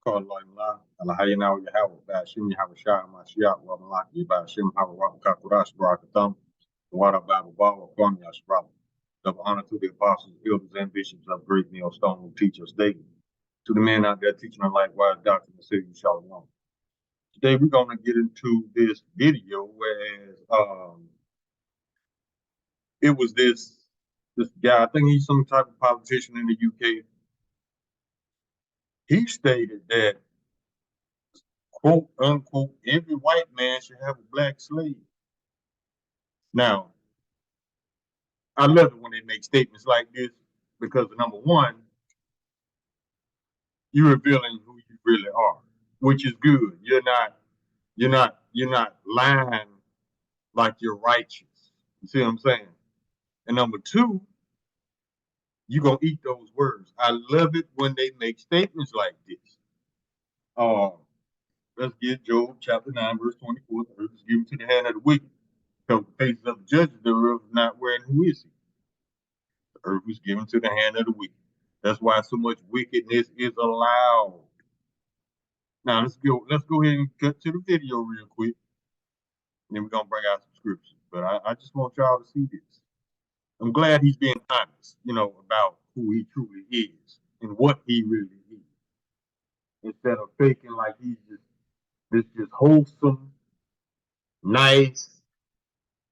قال الله إملا على حينا ويحاول باشم يحاول شاء ما شاء وملاك باشم حاول وابكا كراش براكتام Wara Bible Bawa Kwame Ashraf. Double honor to the apostles, elders, and bishops of Great Millstone who teach us daily. To the men out there teaching a likewise doctrine the city of Shalom. Today we're going to get into this video, whereas it was this guy, I think he's some type of politician in the UK. He stated that, quote unquote, every white man should have a black slave. Now, I love it when they make statements like this because number one, you're revealing who you really are, which is good. You're not lying like you're righteous. You see what I'm saying? And number two, you're gonna eat those words. I love it when they make statements like this. Let's get Job chapter 9, verse 24. The earth is given to the hand of the wicked. Because the faces of the judges thereof is not wherein who is he? The earth is given to the hand of the wicked. That's why so much wickedness is allowed. Now let's go ahead and cut to the video real quick. And then we're gonna bring out some scriptures. But I just want y'all to see this. I'm glad he's being honest, about who he truly is and what he really is. Instead of faking like he's just wholesome, nice,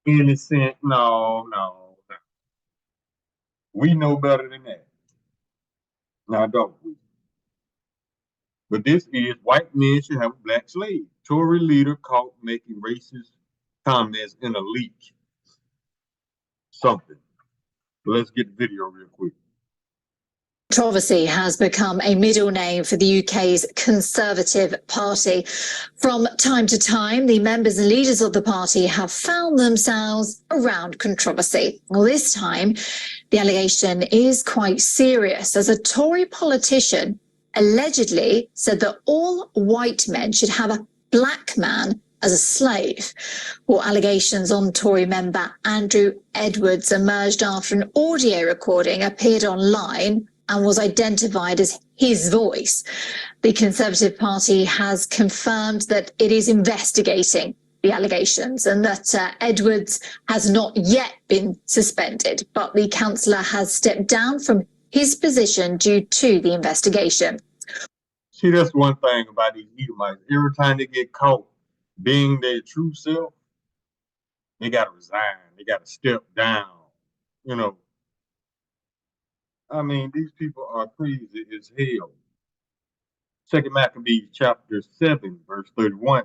innocent. No. We know better than that. Now don't we? But this is white men should have a black slave. Tory leader caught making racist comments in a leak. Something. Let's get the video real quick. Controversy has become a middle name for the UK's Conservative Party. From time to time, the members and leaders of the party have found themselves around controversy. Well, this time, the allegation is quite serious, as a Tory politician allegedly said that all white men should have a black man as a slave. Well, allegations on Tory member Andrew Edwards emerged after an audio recording appeared online and was identified as his voice. The Conservative Party has confirmed that it is investigating the allegations and that Edwards has not yet been suspended, but the councillor has stepped down from his position due to the investigation. See, that's one thing about these Edomites. Every time they get caught being their true self, they got to resign. They got to step down, I mean, these people are crazy as hell. Second Maccabees chapter 7, verse 31.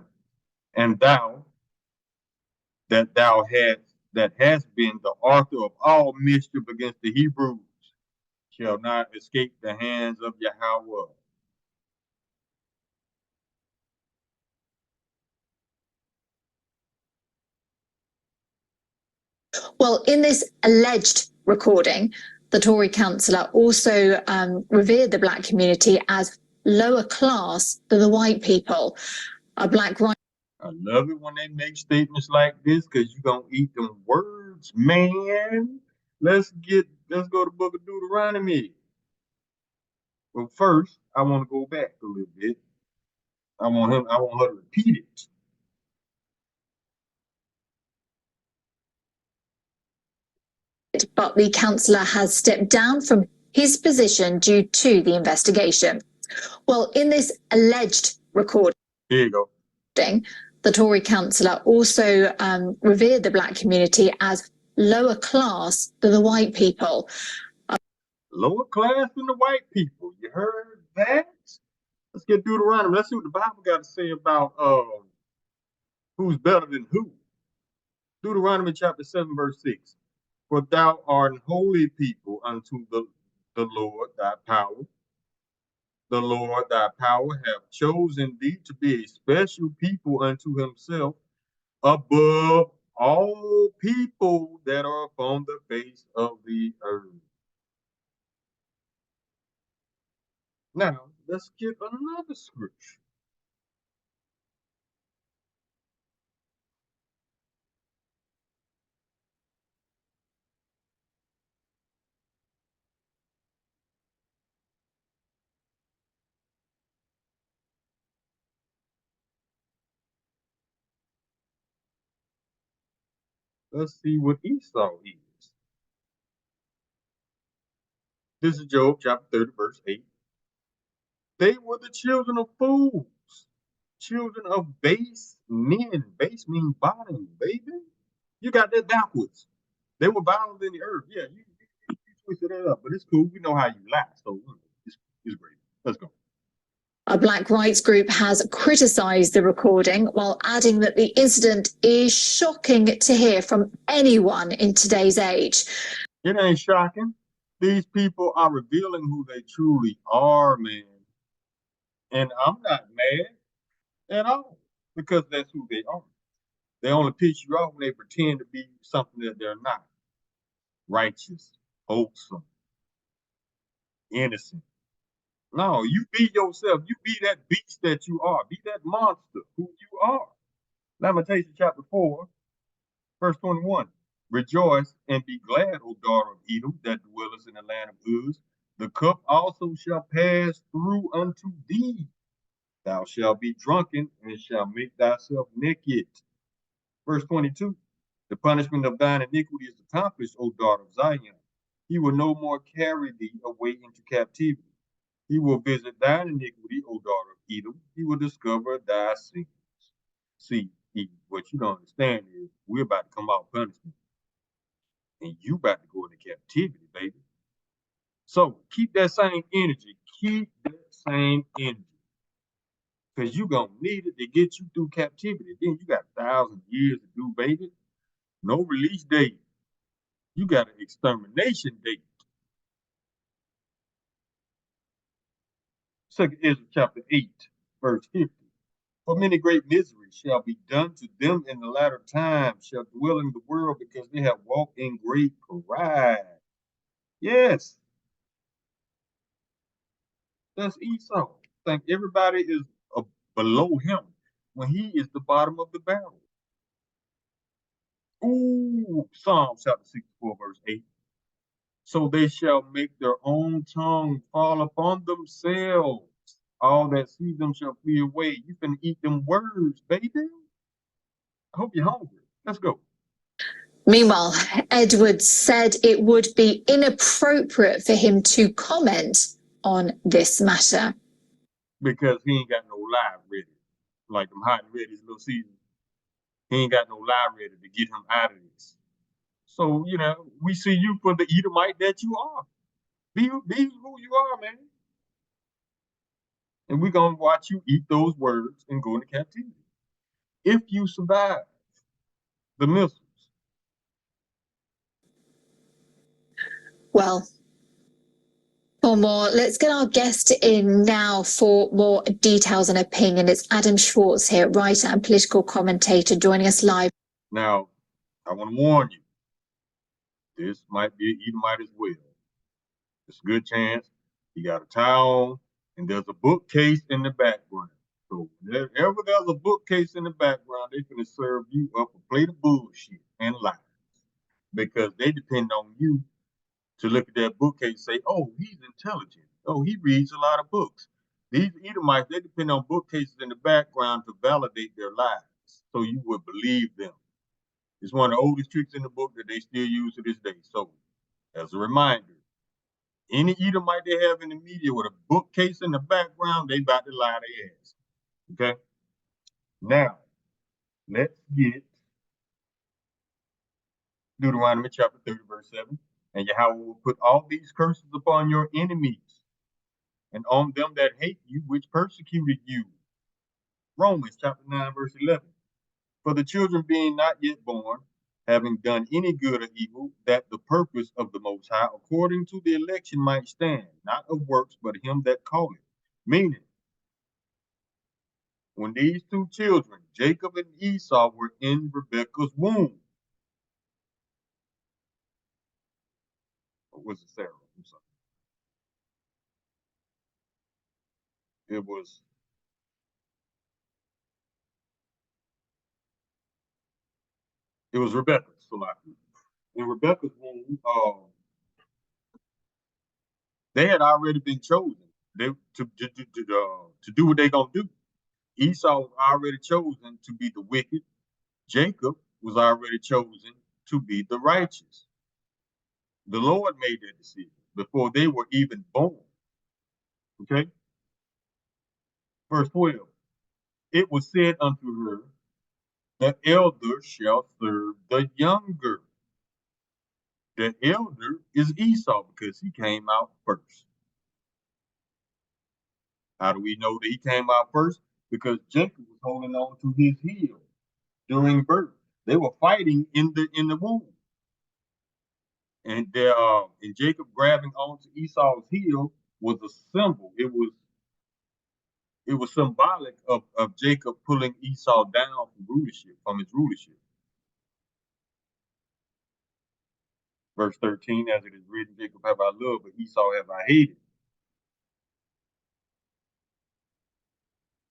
And thou hast been the author of all mischief against the Hebrews, shall not escape the hands of Yahweh. Well, in this alleged recording, the Tory councillor also revered the black community as lower class than the white people. A black right. I love it when they make statements like this because you're going to eat them words, man. Let's go to the book of Deuteronomy. Well, first, I want to go back a little bit. I want her to repeat it. But the councillor has stepped down from his position due to the investigation. Well, in this alleged recording, here you go. The Tory councillor also revered the black community as lower class than the white people. Lower class than the white people. You heard that? Let's get Deuteronomy. Let's see what the Bible got to say about who's better than who. Deuteronomy chapter 7, verse 6. For thou art an holy people unto the Lord thy power. The Lord thy power hath chosen thee to be a special people unto himself above all people that are upon the face of the earth. Now, let's get another scripture. Let's see what Esau is. This is Job chapter 30, verse 8. They were the children of fools, children of base men. Base means bottom, baby. You got that backwards. They were bound in the earth. Yeah, you twisted that up, but it's cool. We know how you lie, so it's great. Let's go. A Black rights group has criticised the recording while adding that the incident is shocking to hear from anyone in today's age. It ain't shocking. These people are revealing who they truly are, man. And I'm not mad at all because that's who they are. They only piss you off when they pretend to be something that they're not. Righteous, wholesome, innocent. No, you be yourself. You be that beast that you are. Be that monster who you are. Lamentations chapter 4, verse 21. Rejoice and be glad, O daughter of Edom, that dwellest in the land of Uz. The cup also shall pass through unto thee. Thou shalt be drunken and shalt make thyself naked. Verse 22. The punishment of thine iniquity is accomplished, O daughter of Zion. He will no more carry thee away into captivity. He will visit thine iniquity, O daughter of Edom. He will discover thy sins. See, what you don't understand is we're about to come out punishment. And you about to go into captivity, baby. So keep that same energy. Keep that same energy. Because you're going to need it to get you through captivity. Then you got 1,000 years to do, baby. No release date. You got an extermination date. 2 Ezra chapter 8, verse 50. For many great miseries shall be done to them in the latter time, shall dwell in the world because they have walked in great pride. Yes. That's Esau. Think everybody is below him when he is the bottom of the barrel. Ooh, Psalm chapter 64, verse 8. So they shall make their own tongue fall upon themselves. All that see them shall flee away. You can eat them words, baby. I hope you're hungry. Let's go. Meanwhile, Edwards said it would be inappropriate for him to comment on this matter. Because he ain't got no lie ready. Like them hot and ready's little season. He ain't got no lie ready to get him out of this. So, we see you for the Edomite that you are. Be who you are, man. And we're going to watch you eat those words and go into captivity. If you survive the missiles. Well, for more, let's get our guest in now for more details and opinion. It's Adam Schwartz here, writer and political commentator, joining us live. Now, I want to warn you, this might be an Edomite as well. It's a good chance. You got a tie on, and there's a bookcase in the background. So whenever there's a bookcase in the background, they're going to serve you up a plate of bullshit and lies. Because they depend on you to look at that bookcase and say, oh, he's intelligent. Oh, he reads a lot of books. These Edomites, they depend on bookcases in the background to validate their lies. So you would believe them. It's one of the oldest tricks in the book that they still use to this day. So as a reminder, any Edomite they have in the media with a bookcase in the background, they about to lie their ass. Okay? Now, let's get Deuteronomy chapter 30, verse 7. And Yahweh will put all these curses upon your enemies and on them that hate you, which persecuted you. Romans chapter 9, verse 11. For the children being not yet born, having done any good or evil, that the purpose of the Most High, according to the election, might stand, not of works, but him that calleth. Meaning, when these two children, Jacob and Esau, were in Rebekah's womb, or was it Sarah? I'm sorry. It was Rebekah. So like in Rebekah's womb, they had already been chosen to do what they're gonna do. Esau was already chosen to be the wicked. Jacob was already chosen to be the righteous. The Lord made that decision before they were even born. Okay? Verse 12. It was said unto her, the elder shall serve the younger. The elder is Esau because he came out first. How do we know that he came out first? Because Jacob was holding on to his heel during birth. They were fighting in the womb. And Jacob grabbing onto Esau's heel was a symbol. It was symbolic of Jacob pulling Esau down from his rulership. Verse 13, as it is written, Jacob have I loved, but Esau have I hated.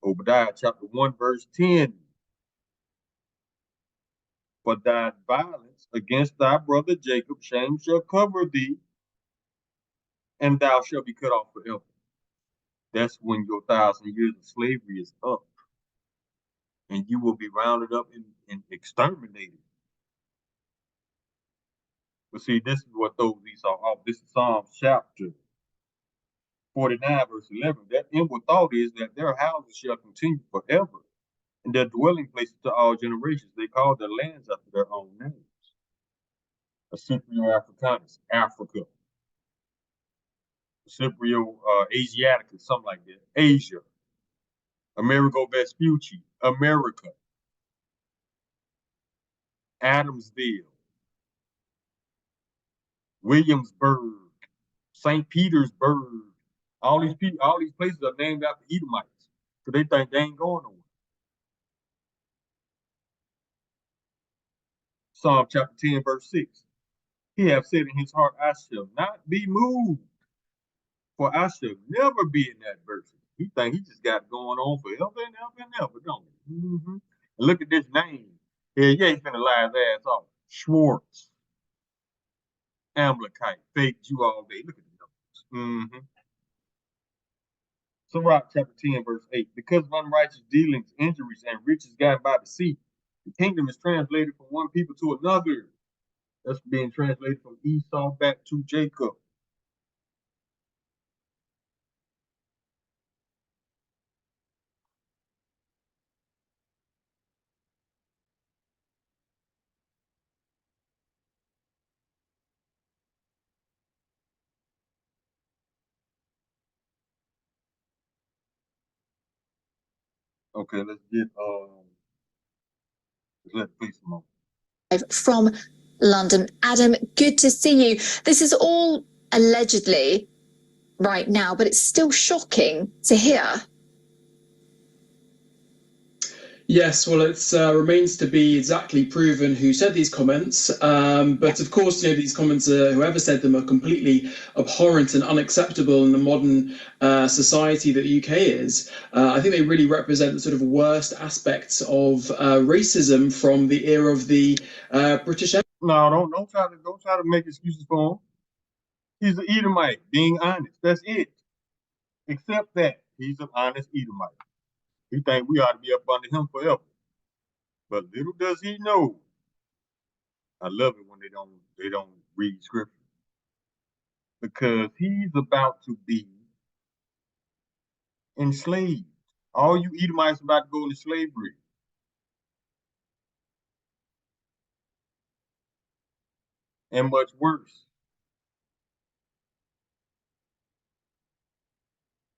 Obadiah chapter 1, verse 10. For thy violence against thy brother Jacob, shame shall cover thee, and thou shalt be cut off forever. That's when your 1,000 years of slavery is up, and you will be rounded up and exterminated. But see, this is what throws Esau off. This is Psalms chapter 49, verse 11. That inward thought is that their houses shall continue forever, and their dwelling places to all generations. They call their lands after their own names. Cyprio Africanus, Africa. Cyprio Asiaticus, something like that. Asia. Amerigo Vespucci, America. Adamsville. Williamsburg. St. Petersburg. All these places are named after Edomites, because they think they ain't going nowhere. Psalm chapter 10, verse 6. He hath said in his heart, I shall not be moved, for I shall never be in adversity. He think he just got it going on forever and ever and ever, don't he? And look at this name. Yeah, he's finna lie his ass off. Schwartz. Amalekite. Faked you all day. Look at the numbers. Sirach chapter 10, verse 8. Because of unrighteous dealings, injuries, and riches gotten by the sea, the kingdom is translated from one people to another. That's being translated from Esau back to Jacob. Okay, let's let the police know. From London. Adam, good to see you. This is all allegedly right now, but it's still shocking to hear. Yes, well, it remains to be exactly proven who said these comments. But of course, these comments, whoever said them, are completely abhorrent and unacceptable in the modern society that the UK is. I think they really represent the sort of worst aspects of racism from the era of the British Empire. No, don't try to make excuses for him. He's an Edomite, being honest. That's it. Except that he's an honest Edomite. He think we ought to be up under him forever. But little does he know. I love it when they don't read scripture. Because he's about to be enslaved. All you Edomites about to go into slavery. And much worse.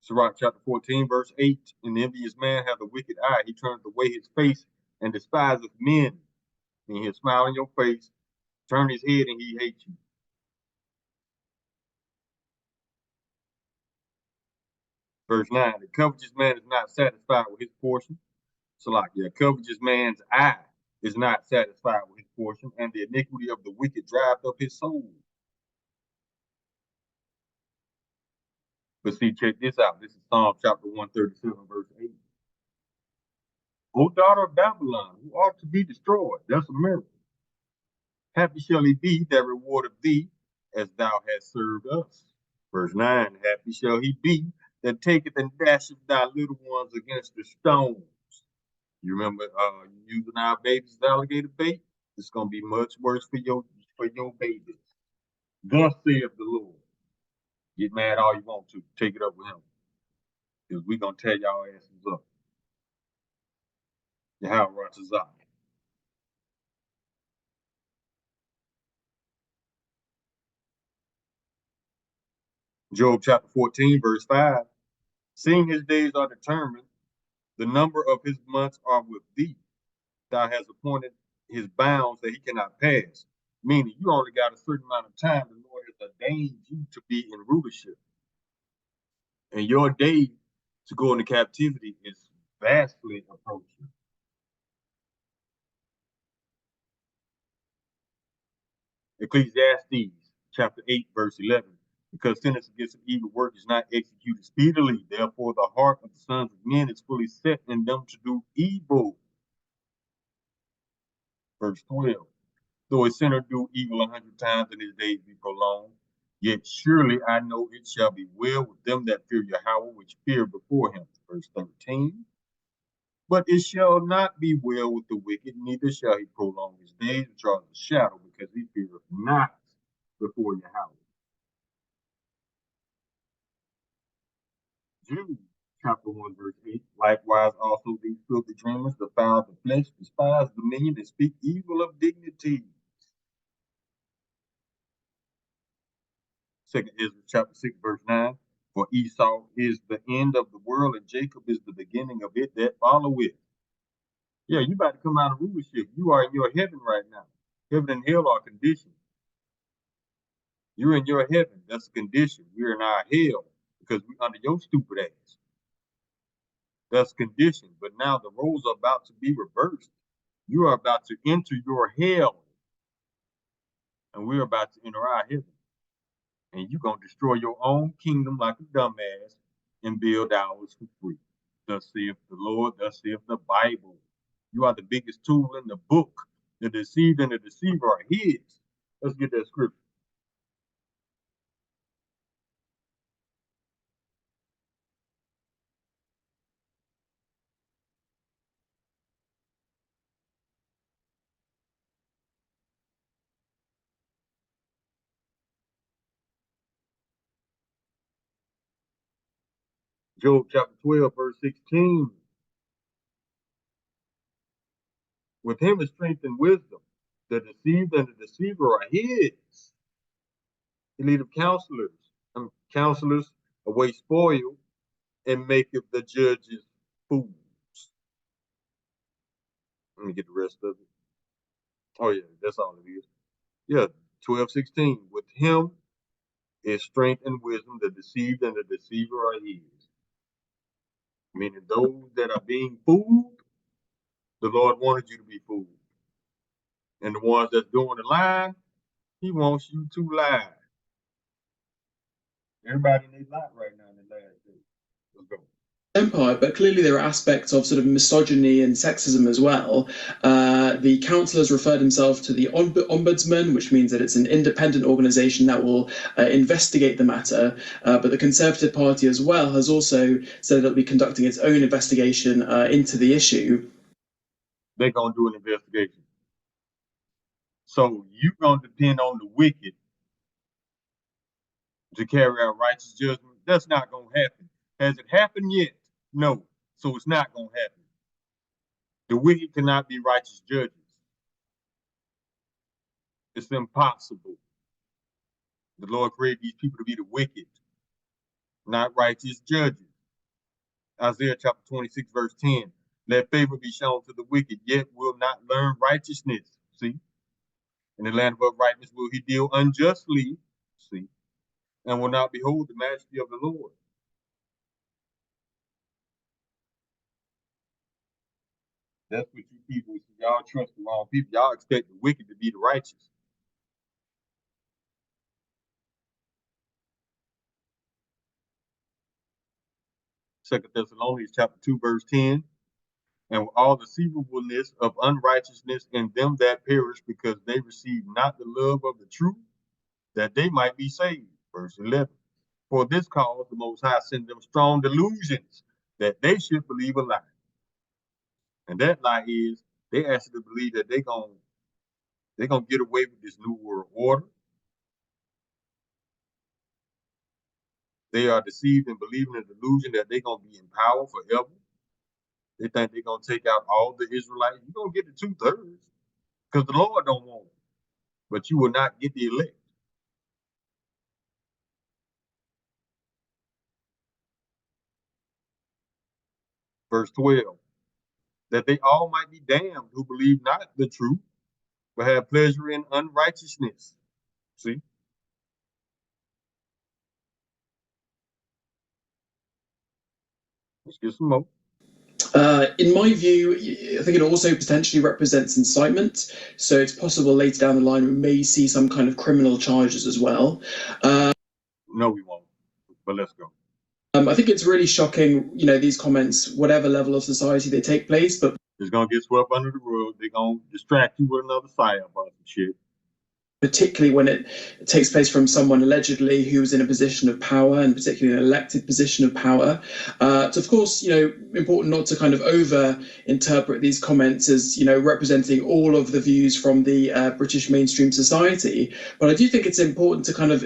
Sirach chapter 14, verse 8. An envious man hath a wicked eye. He turneth away his face and despiseth men. And he'll smile in your face, turn his head, and he hates you. Verse 9. The covetous man is not satisfied with his portion. So a covetous man's eye is not satisfied with his portion, and the iniquity of the wicked driveth up his soul. But see, check this out. This is Psalm chapter 137, verse 8. O daughter of Babylon, who ought to be destroyed. That's America. Happy shall he be that rewardeth thee as thou hast served us. Verse 9. Happy shall he be that taketh and dasheth thy little ones against the stones. You remember using our babies as alligator bait? It's gonna be much worse for your babies. Thus saith the Lord. Get mad all you want to. Take it up with him. Because we're gonna tear y'all asses up. Yahweh Ratazah. Job chapter 14, verse 5. Seeing his days are determined, the number of his months are with thee. Thou hast appointed his bounds that he cannot pass. Meaning you only got a certain amount of time the Lord has ordained you to be in rulership. And your day to go into captivity is vastly approaching. Ecclesiastes chapter 8, verse 11. Because sentence against an evil work is not executed speedily, therefore the heart of the sons of men is fully set in them to do evil. Verse 12. Though a sinner do evil 100 times and his days be prolonged, yet surely I know it shall be well with them that fear Yahweh, which fear before him. Verse 13. But it shall not be well with the wicked, neither shall he prolong his days, which are the shadow, because he feareth not before Yahweh. Jude chapter 1, verse 8. Likewise also these filthy dreamers defile the flesh, despise dominion, and speak evil of dignity. 2 Ezra chapter 6, verse 9. For Esau is the end of the world, and Jacob is the beginning of it that followeth. Yeah, you about to come out of rulership. You are in your heaven right now. Heaven and hell are conditioned. You're in your heaven. That's a condition. We're in our hell because we're under your stupid ass. That's conditioned. But now the roles are about to be reversed. You are about to enter your hell. And we're about to enter our heaven. And you're going to destroy your own kingdom like a dumbass and build ours for free. Thus saith the Lord, thus saith the Bible. You are the biggest tool in the book. The deceived and the deceiver are his. Let's get that scripture. Job chapter 12, verse 16. With him is strength and wisdom. The deceived and the deceiver are his. He leadeth counselors away spoil, and maketh the judges fools. Let me get the rest of it. Oh yeah, that's all it is. Yeah, 12:16. With him is strength and wisdom. The deceived and the deceiver are his. Meaning those that are being fooled, the Lord wanted you to be fooled. And the ones that's doing the lying, he wants you to lie. Everybody in their lot right now in the last days. Let's go. Empire, but clearly there are aspects of sort of misogyny and sexism as well. The councillors referred himself to the ombudsman, which means that it's an independent organisation that will investigate the matter. But the Conservative Party as well has also said that it'll be conducting its own investigation into the issue. They're going to do an investigation. So you're going to depend on the wicked to carry out righteous judgment. That's not going to happen. Has it happened yet? No. So it's not going to happen. The wicked cannot be righteous judges. It's impossible. The Lord created these people to be the wicked, not righteous judges. Isaiah chapter 26, verse 10. Let favor be shown to the wicked, yet will not learn righteousness. See? In the land of uprightness will he deal unjustly. See? And will not behold the majesty of the Lord. That's what you people, y'all trust the wrong people. Y'all expect the wicked to be the righteous. Second Thessalonians chapter 2, verse 10. And with all deceivableness of unrighteousness in them that perish, because they receive not the love of the truth, that they might be saved. Verse 11. For this cause the Most High sent them strong delusions, that they should believe a lie. And that lie is, they actually believe that they're going to They're gonna get away with this new world order. They are deceived and believing the delusion that they're gonna be in power forever. They think they're gonna take out all the Israelites. You're gonna get the 2/3 because the Lord don't want it, but you will not get the elect. Verse 12, that they all might be damned who believe not the truth, but have pleasure in unrighteousness. See? Let's get some more. In my view, I think it also potentially represents incitement. So it's possible later down the line we may see some kind of criminal charges as well. No, we won't. But let's go. I think it's really shocking, these comments, whatever level of society they take place, but It's gonna get swept under the rug. They're gonna distract you with another side about some shit. particularly when it takes place from someone allegedly who was in a position of power, and particularly an elected position of power. So of course, important not to kind of over interpret these comments as, representing all of the views from the British mainstream society. But I do think it's important to kind of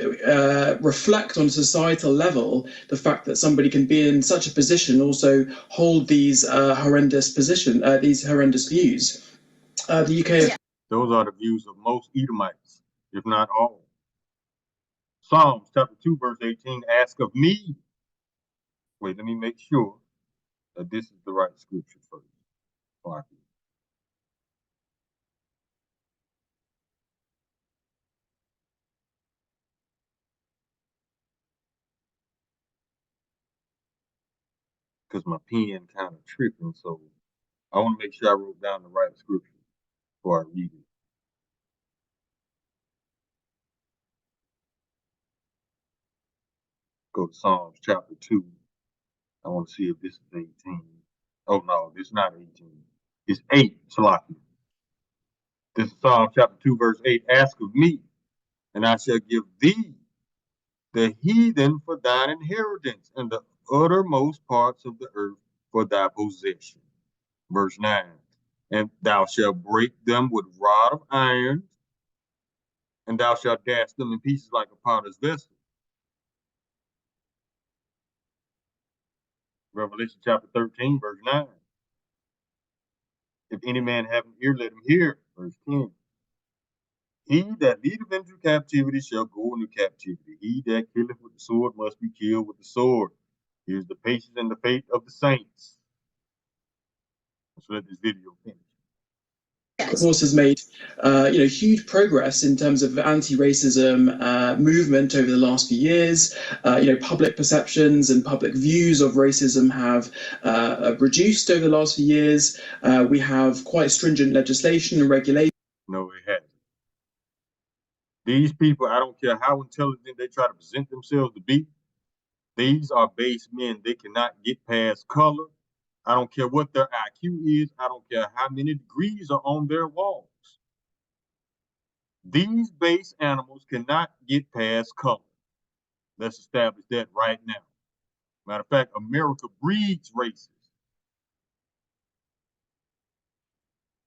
reflect on a societal level the fact that somebody can be in such a position, also hold these horrendous views. The UK. Those are the views of most Edomites, if not all. Psalms chapter 2, verse 18, ask of me. Wait, let me make sure that this is the right scripture first. Because my pen kind of tripping, so I want to make sure I wrote down the right scripture before I read it. Go to Psalms chapter 2. I want to see if this is 18. Oh, no, this is not 18. It's 8, Salaki. This is Psalm chapter 2, verse 8. Ask of me, and I shall give thee the heathen for thine inheritance, and the uttermost parts of the earth for thy possession. Verse 9. And thou shalt break them with rod of iron, and thou shalt dash them in pieces like a potter's vessel. Revelation chapter 13, verse 9. If any man have an ear, let him hear. Verse 10. He that leadeth into captivity shall go into captivity. He that killeth with the sword must be killed with the sword. Here's the patience and the faith of the saints. Let's let this video finish. Of course, has made huge progress in terms of anti-racism movement over the last few years. Public perceptions and public views of racism have reduced over the last few years. We have quite stringent legislation and regulation. No, it hasn't. These people, I don't care how intelligent they try to present themselves to be, these are base men. They cannot get past color. I don't care what their IQ is. I don't care how many degrees are on their walls. These base animals cannot get past color. Let's establish that right now. Matter of fact, America breeds races.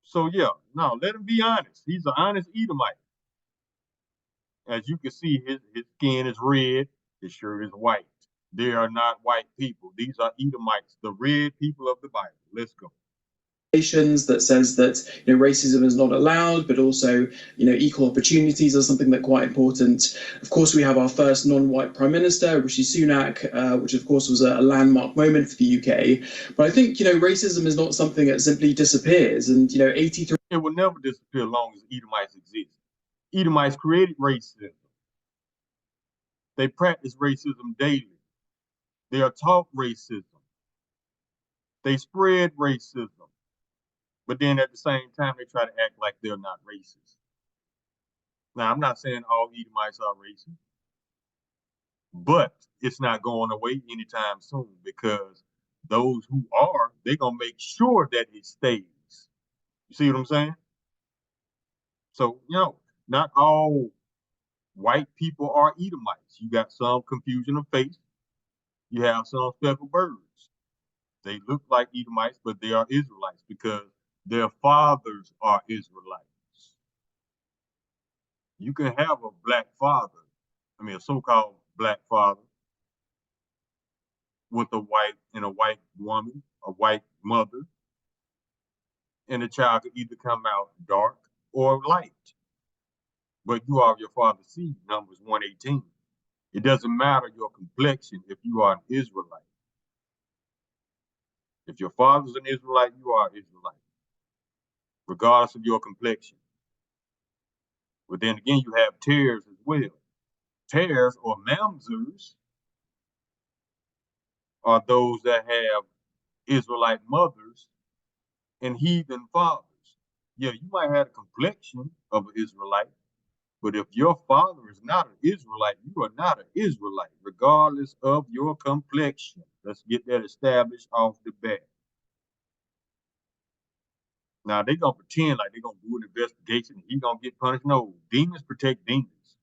So yeah, no, let him be honest. He's an honest Edomite. As you can see, his skin is red, his shirt is white. They are not white people. These are Edomites, the red people of the Bible. Let's go. That says that racism is not allowed, but also equal opportunities are something that's quite important. Of course, we have our first non-white prime minister, Rishi Sunak, which of course was a landmark moment for the UK. But I think racism is not something that simply disappears. And 83. It will never disappear as long as Edomites exist. Edomites created racism. They practice racism daily. They are taught racism. They spread racism. But then at the same time, they try to act like they're not racist. Now, I'm not saying all Edomites are racist, but it's not going away anytime soon, because those who are, they're going to make sure that it stays. You see what I'm saying? So, not all white people are Edomites. You got some confusion of faith. You have some speckled birds. They look like Edomites, but they are Israelites because their fathers are Israelites. You can have a black father, a so-called black father with a white woman, a white mother, and the child could either come out dark or light. But you are your father's seed, Numbers 1:18. It doesn't matter your complexion if you are an Israelite. If your father's an Israelite, you are an Israelite, regardless of your complexion. But then again, you have tares as well. Tares or mamzers are those that have Israelite mothers and heathen fathers. Yeah, you might have a complexion of an Israelite, but if your father is not an Israelite, you are not an Israelite, regardless of your complexion. Let's get that established off the bat. Now, they're going to pretend like they're going to do an investigation and he's going to get punished. No, demons protect demons.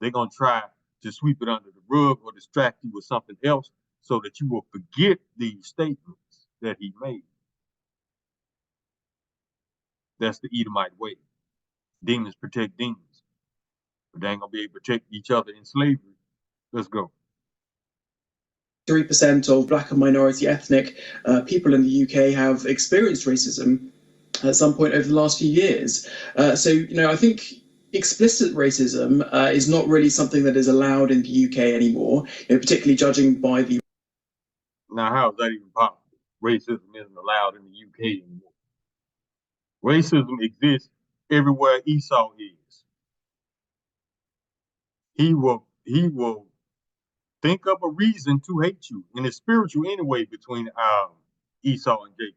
They're going to try to sweep it under the rug or distract you with something else so that you will forget these statements that he made. That's the Edomite way. Demons protect demons, but they ain't going to be able to protect each other in slavery. Let's go. 3% of black and minority ethnic people in the UK have experienced racism at some point over the last few years. So, I think explicit racism is not really something that is allowed in the UK anymore, particularly judging by the... Now, how is that even possible? Racism isn't allowed in the UK anymore. Racism exists everywhere Esau is. He will think up a reason to hate you, and it's spiritual anyway between Esau and Jacob.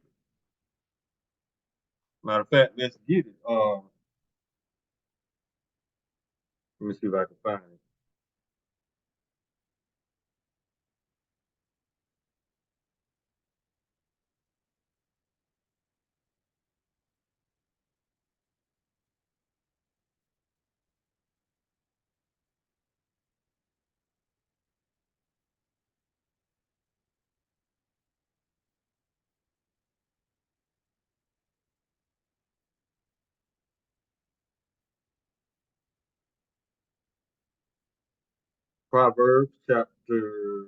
Matter of fact, let's get it. Let me see if I can find it. Proverbs chapter.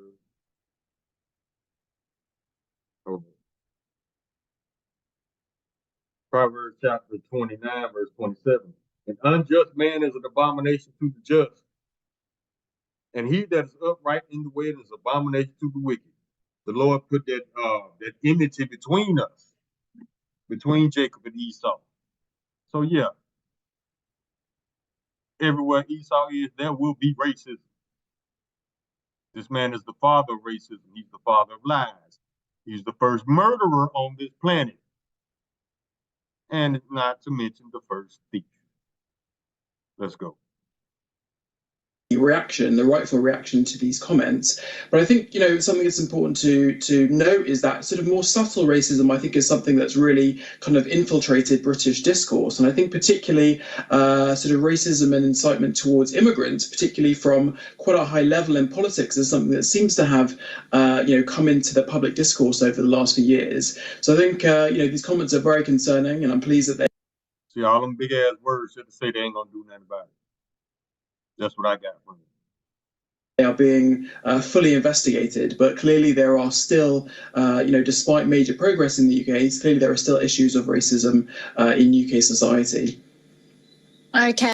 Proverbs chapter 29, verse 27. An unjust man is an abomination to the just, and he that is upright in the way is an abomination to the wicked. The Lord put that enmity between us, between Jacob and Esau. So yeah, everywhere Esau is, there will be racism. This man is the father of racism. He's the father of lies. He's the first murderer on this planet. And not to mention the first thief. Let's go. Reaction, the rightful reaction to these comments. But I think, something that's important to note is that sort of more subtle racism, I think, is something that's really kind of infiltrated British discourse. And I think particularly sort of racism and incitement towards immigrants, particularly from quite a high level in politics, is something that seems to have, come into the public discourse over the last few years. So I think, these comments are very concerning, and I'm pleased that they... See, all them big ass words to say they ain't gonna do nothing about it. That's what I got from it. They are being fully investigated, but clearly there are still, despite major progress in the UK, clearly there are still issues of racism in UK society. Okay.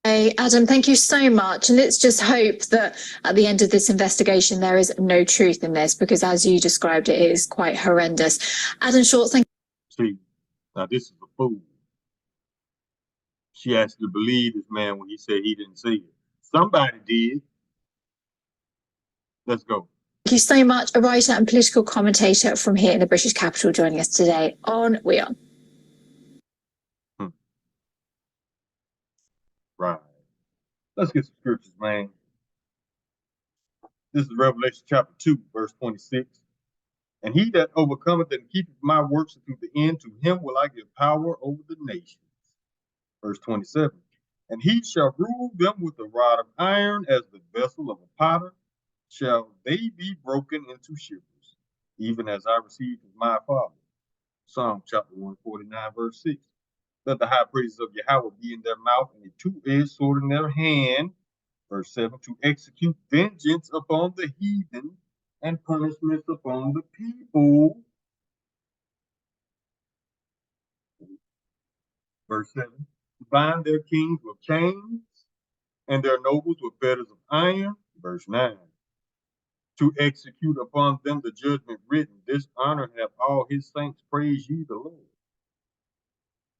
Adam, thank you so much. And let's just hope that at the end of this investigation, there is no truth in this, because as you described it, it is quite horrendous. Adam Shorts, thank you. See, now this is a fool. She actually believed this man when he said he didn't see it. Somebody did. Let's go. Thank you so much. A writer and political commentator from here in the British capital joining us today on We On. Right. Let's get some scriptures, man. This is Revelation chapter 2, verse 26. And he that overcometh and keepeth my works unto the end, to him will I give power over the nations. Verse 27. And he shall rule them with a rod of iron, as the vessel of a potter shall they be broken into shivers, even as I received of my Father. Psalm chapter 149, verse 6. Let the high praises of Yahweh be in their mouth and a two-edged sword in their hand. Verse 7, to execute vengeance upon the heathen and punishments upon the people. Verse 7, to bind their kings with chains and their nobles with fetters of iron. Verse 9, to execute upon them the judgment written. This honor have all his saints, praise ye the Lord.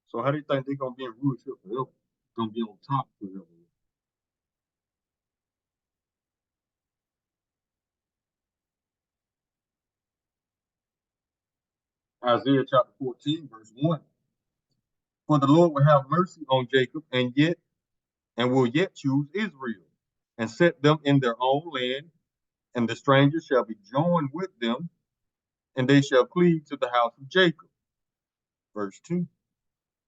So how do you think they're going to be in rulership forever? Going to be on top forever? Isaiah chapter 14, verse 1. For the Lord will have mercy on Jacob and will yet choose Israel and set them in their own land, and the strangers shall be joined with them, and they shall cleave to the house of Jacob. Verse 2.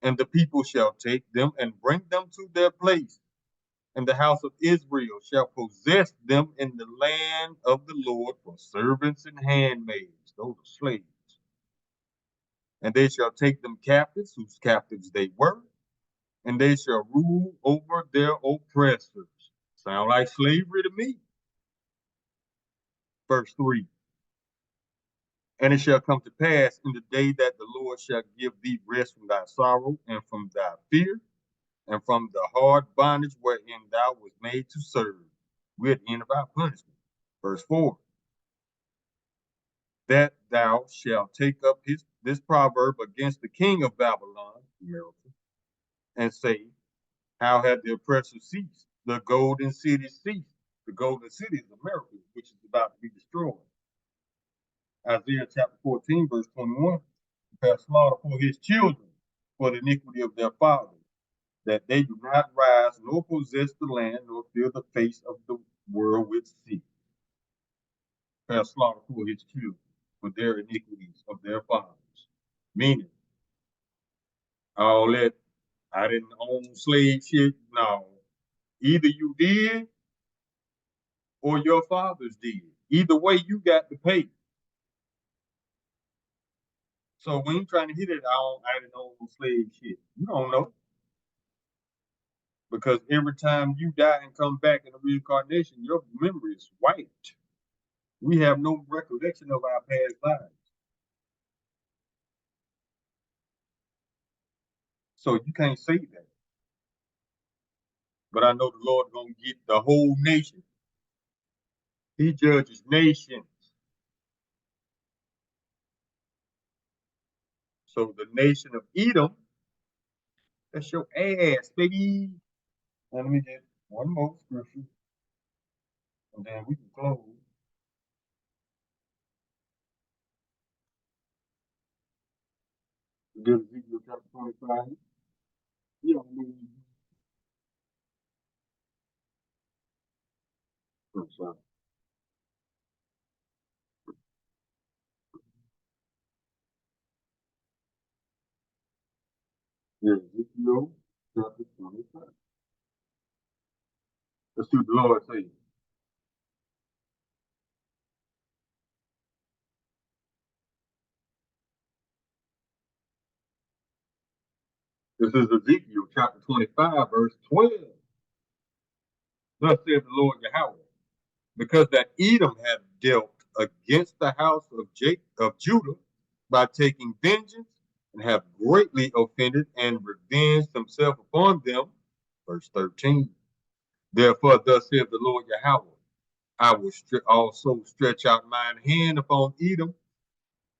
And the people shall take them and bring them to their place, and the house of Israel shall possess them in the land of the Lord for servants and handmaids. Those are slaves. And they shall take them captives, whose captives they were, and they shall rule over their oppressors. Sound like slavery to me. Verse 3. And it shall come to pass in the day that the Lord shall give thee rest from thy sorrow and from thy fear and from the hard bondage wherein thou wast made to serve. We're at the end of our punishment. Verse 4. That thou shalt take up this proverb against the king of Babylon, America, and say, how had the oppressor ceased? The golden city ceased. The golden city is America, which is about to be destroyed. Isaiah chapter 14, verse 21. Prepare slaughter for his children, for the iniquity of their fathers, that they do not rise nor possess the land, nor fill the face of the world with sea. Prepare slaughter for his children, for their iniquities of their fathers. Meaning, all that I didn't own slave shit. No. Either you did or your fathers did. Either way, you got to pay. So when you're trying to hit it, I didn't own slave shit. You don't know. Because every time you die and come back in a reincarnation, your memory is wiped. We have no recollection of our past lives. So you can't say that. But I know the Lord is going to get the whole nation. He judges nations. So the nation of Edom, that's your ass, baby. Let me get one more scripture, and then we can close. Get Ezekiel chapter 25. Yeah, I mean, I'm sorry. Yeah, Ezekiel chapter 25. Let's see what the Lord says. This is Ezekiel chapter 25, verse 12. Thus saith the Lord Yahweh, because that Edom hath dealt against the house of Judah by taking vengeance, and have greatly offended and revenged himself upon them. Verse 13. Therefore, thus saith the Lord Yahweh, I will also stretch out mine hand upon Edom,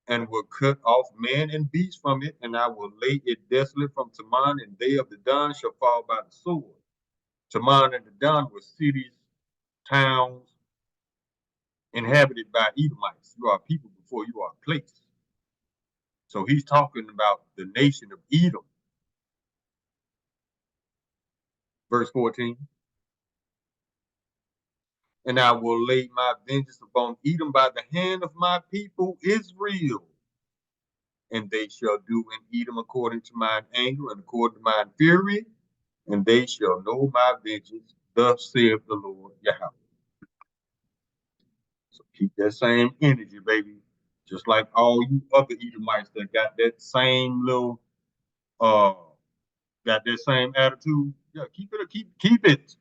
and will cut off man and beast from it, and I will lay it desolate from Teman, and they of the Don shall fall by the sword. Teman and the Don were cities, towns, inhabited by Edomites. You are people before you are a place. So he's talking about the nation of Edom. Verse 14. And I will lay my vengeance upon Edom by the hand of my people Israel. And they shall do in Edom according to mine anger and according to mine fury, and they shall know my vengeance. Thus saith the Lord Yahweh. So keep that same energy, baby. Just like all you other Edomites that got that same little got that same attitude, yeah, keep it.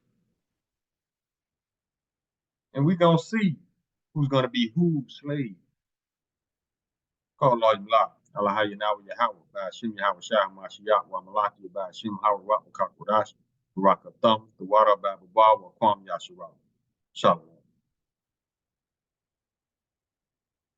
And we're gonna see who's gonna be whose slave. Call Allah Yullah. Allah Hayanawa Yahweh, by Shim Yahweh Shah Mashiach, wa Malaki, by Shim Hawa Rakakakodash, Rakatham, the Wara Bababa, wa Kwam Yashara. Shalom.